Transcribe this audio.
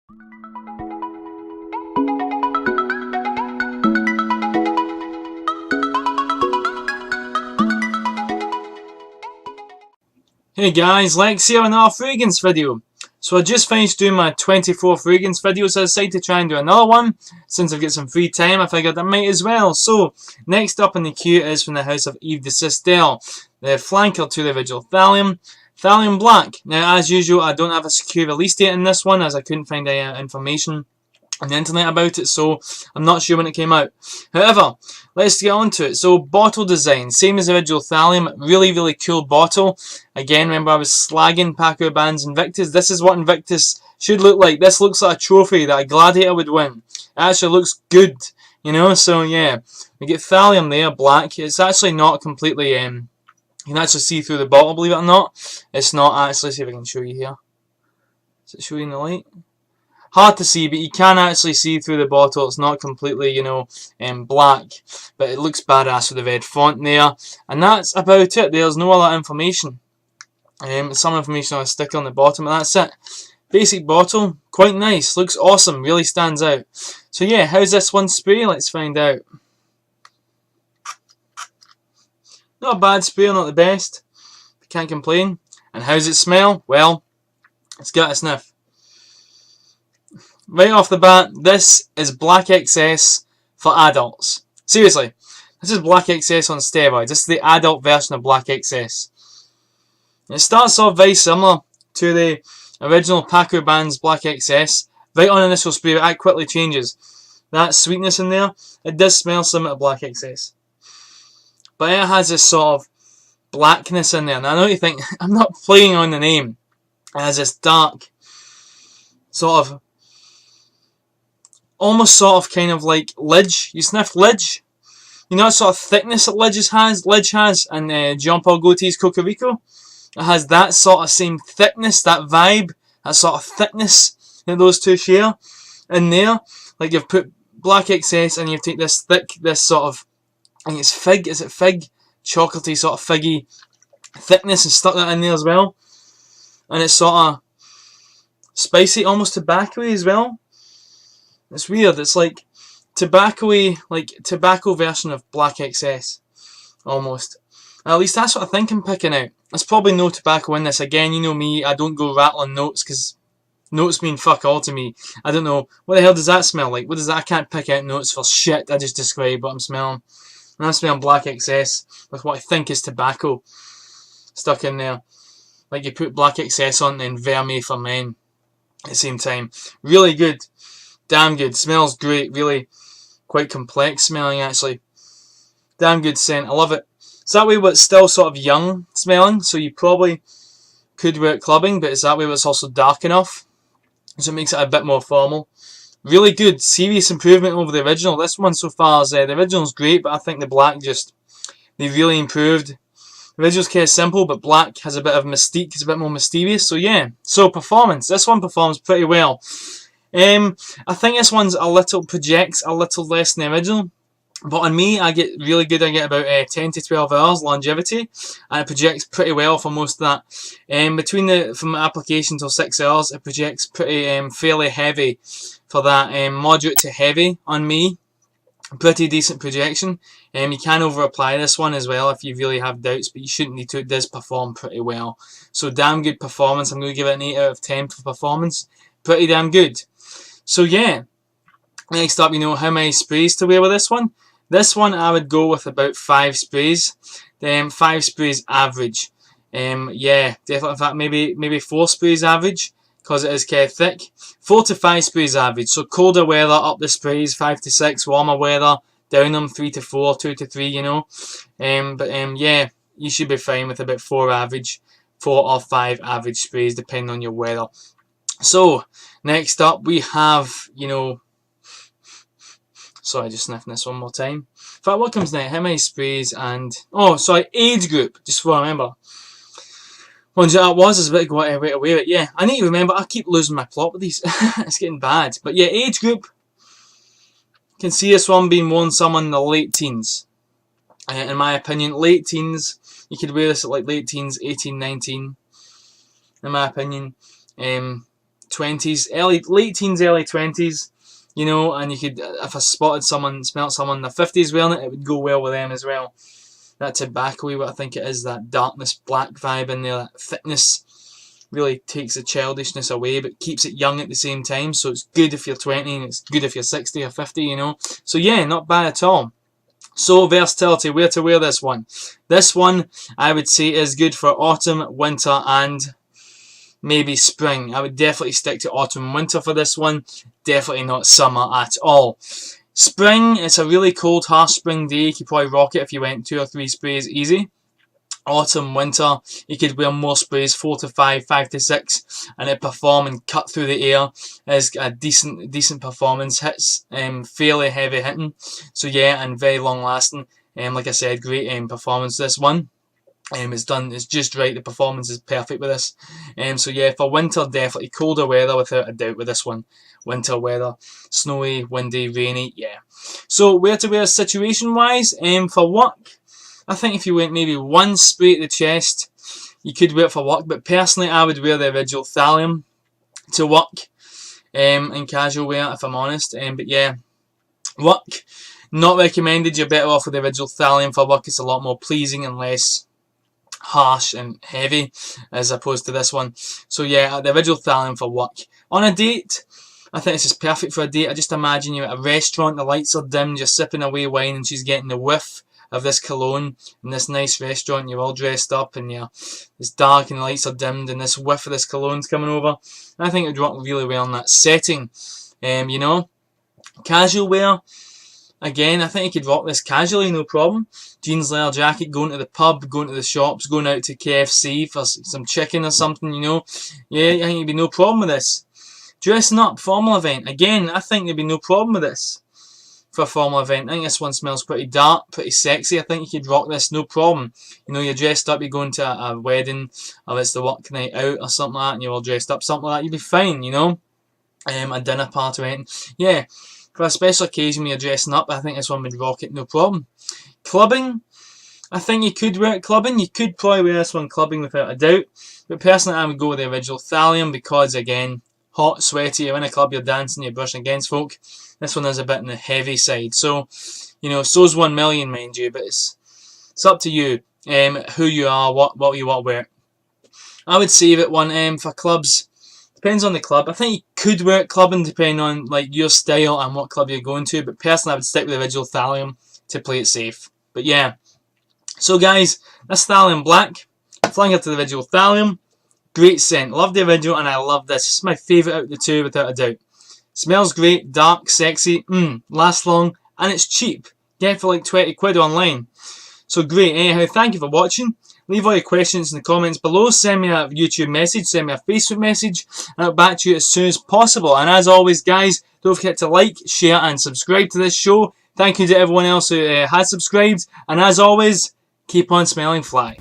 Hey guys, Lex here, another fragrance video. So I just finished doing my 24 fragrance video, so I decided to try and do another one. Since I've got some free time, I figured I might as well. So, next up in the queue is from the house of Yves De Sistelle, the flanker to the original Thallium, Thallium Black. Now, as usual, I don't have a secure release date in this one, as I couldn't find any information on the internet about it, so I'm not sure when it came out. However, let's get on to it. So, bottle design, same as the original Thallium, really cool bottle. Again, remember I was slagging Paco Rabanne's Invictus. This is what Invictus should look like. This looks like a trophy that a gladiator would win. It actually looks good, you know, so yeah. We get Thallium there, black. It's actually not completely, you can actually see through the bottle, believe it or not. It's not actually, see if I can show you here. Does it show you in the light? Hard to see, but you can actually see through the bottle. It's not completely, you know, black, but it looks badass with the red font there. And that's about it. There's no other information. Some information on a sticker on the bottom, and that's it. Basic bottle, quite nice, looks awesome, really stands out. So yeah, how's this one spray? Let's find out. Not a bad spray, not the best. Can't complain. And how's it smell? Well, it's got a sniff. Right off the bat, this is Black XS for adults. Seriously, this is Black XS on steroids. This is the adult version of Black XS. It starts off very similar to the original Paco Rabanne's Black XS. Right on initial spray, it quickly changes. That sweetness in there, it does smell similar to Black XS. But it has this sort of blackness in there. Now I know you think, I'm not playing on the name. It has this dark, sort of, almost sort of kind of like Lidge. You sniff Lidge? You know what sort of thickness that Lidge has and Jean Paul Gaultier's Cocorico? It has that sort of same thickness, that vibe, that sort of thickness that those two share in there. Like you've put Black XS and you've taken this thick, this sort of, I think it's fig, is it fig? Chocolatey sort of figgy thickness and stuck that in there as well. And it's sort of spicy, almost tobacco-y as well. It's weird, it's like tobacco-y, like tobacco version of Black XS, almost. At least that's what I think I'm picking out. There's probably no tobacco in this. Again, you know me, I don't go rattling notes because notes mean fuck all to me. I don't know, what the hell does that smell like? What does that? I can't pick out notes for shit. I just describe what I'm smelling. And I'm smelling Black XS with what I think is tobacco stuck in there. Like you put Black XS on and Vermeil for Men at the same time. Really good. Damn good. Smells great. Really quite complex smelling actually. Damn good scent. I love it. It's that way but it's still sort of young smelling. So you probably could wear it clubbing. But it's that way but it's also dark enough. So it makes it a bit more formal. Really good. Serious improvement over the original. This one so far is the original's great. But I think the black just, they really improved. The original's kind of simple. But black has a bit of mystique. It's a bit more mysterious. So yeah. So performance. This one performs pretty well. I think this one's projects a little less than the original, but on me I get really good. I get about 10 to 12 hours longevity, and it projects pretty well for most of that. From application till 6 hours, it projects pretty fairly heavy for that. Moderate to heavy on me, pretty decent projection. You can over apply this one as well if you really have doubts, but you shouldn't need to. It does perform pretty well. So damn good performance. I'm going to give it an 8 out of 10 for performance. Pretty damn good. So yeah, next up, you know how many sprays to wear with this one. This one I would go with about 5 sprays. 5 sprays average. Yeah, definitely. In fact, maybe 4 sprays average because it is kind of thick. 4 to 5 sprays average. So colder weather up the sprays, 5 to 6. Warmer weather down them, 3 to 4, 2 to 3. You know. Yeah, you should be fine with about 4 or 5 average sprays depending on your weather. So, next up we have, you know, sorry, just sniffing this one more time. In fact, what comes next? How many sprays and, oh, sorry, age group, just so I remember. Ones that was, is a bit right away, but yeah, I need to remember, I keep losing my plot with these. It's getting bad. But yeah, age group, can see this one being worn someone in the late teens. In my opinion, late teens, you could wear this at like late teens, 18, 19, in my opinion. 20s, late teens, early 20s, you know, and you could, if I smelt someone in their 50s wearing it, it would go well with them as well. That tobacco-y, what I think it is, that darkness, black vibe in there, that thickness, really takes the childishness away, but keeps it young at the same time. So it's good if you're 20, and it's good if you're 60 or 50, you know. So yeah, not bad at all. So versatility, where to wear this one? This one, I would say, is good for autumn, winter, and maybe spring. I would definitely stick to autumn and winter for this one. Definitely not summer at all. Spring, it's a really cold, harsh spring day. You could probably rock it if you went 2 or 3 sprays easy. Autumn, winter, you could wear more sprays, 4 to 5, 5 to 6, and it perform and cut through the air as a decent performance. Hits fairly heavy hitting, so yeah, and very long lasting. Like I said, great performance. This one, it's just right. The performance is perfect with this. So yeah, for winter, definitely colder weather without a doubt with this one. Winter weather, snowy, windy, rainy, yeah. So where to wear situation wise, for work, I think if you went maybe 1 spray at the chest, you could wear it for work. But personally, I would wear the original Thallium to work in casual wear, if I'm honest. But yeah, work, not recommended. You're better off with the original Thallium for work. It's a lot more pleasing and less harsh and heavy as opposed to this one. So yeah, the original Thallium for work. On a date, I think this is perfect for a date. I just imagine you at a restaurant, the lights are dimmed, you're sipping away wine, and she's getting the whiff of this cologne in this nice restaurant. You're all dressed up and it's dark and the lights are dimmed and this whiff of this cologne's coming over. I think it would work really well in that setting. You know, casual wear, again, I think you could rock this casually, no problem. Jeans, leather jacket, going to the pub, going to the shops, going out to KFC for some chicken or something, you know. Yeah, I think there'd be no problem with this. Dressing up, formal event, again, I think there'd be no problem with this. For a formal event, I think this one smells pretty dark, pretty sexy. I think you could rock this, no problem. You know, you're dressed up, you're going to a wedding, or it's the work night out or something like that, and you're all dressed up, something like that, you'd be fine, you know. A dinner party or anything. Yeah, for a special occasion when you're dressing up, I think this one would rock it, no problem. Clubbing, I think you could wear it clubbing. You could probably wear this one clubbing without a doubt. But personally, I would go with the original Thallium because, again, hot, sweaty, you're in a club, you're dancing, you're brushing against folk. This one is a bit on the heavy side. So, you know, so's 1 million, mind you, but it's up to you, who you are, what you want to wear. I would save it one for clubs. Depends on the club. I think you could wear it clubbing depending on like your style and what club you're going to. But personally, I would stick with the original Thallium to play it safe. But yeah. So guys, this Thallium Black. Flying up to the original Thallium. Great scent. Love the original and I love this. It's my favourite out of the two without a doubt. Smells great, dark, sexy, lasts long, and it's cheap. Get it for like 20 quid online. So great. Anyhow, thank you for watching. Leave all your questions in the comments below. Send me a YouTube message, send me a Facebook message, and I'll get back to you as soon as possible. And as always, guys, don't forget to like, share, and subscribe to this show. Thank you to everyone else who has subscribed. And as always, keep on smelling fly.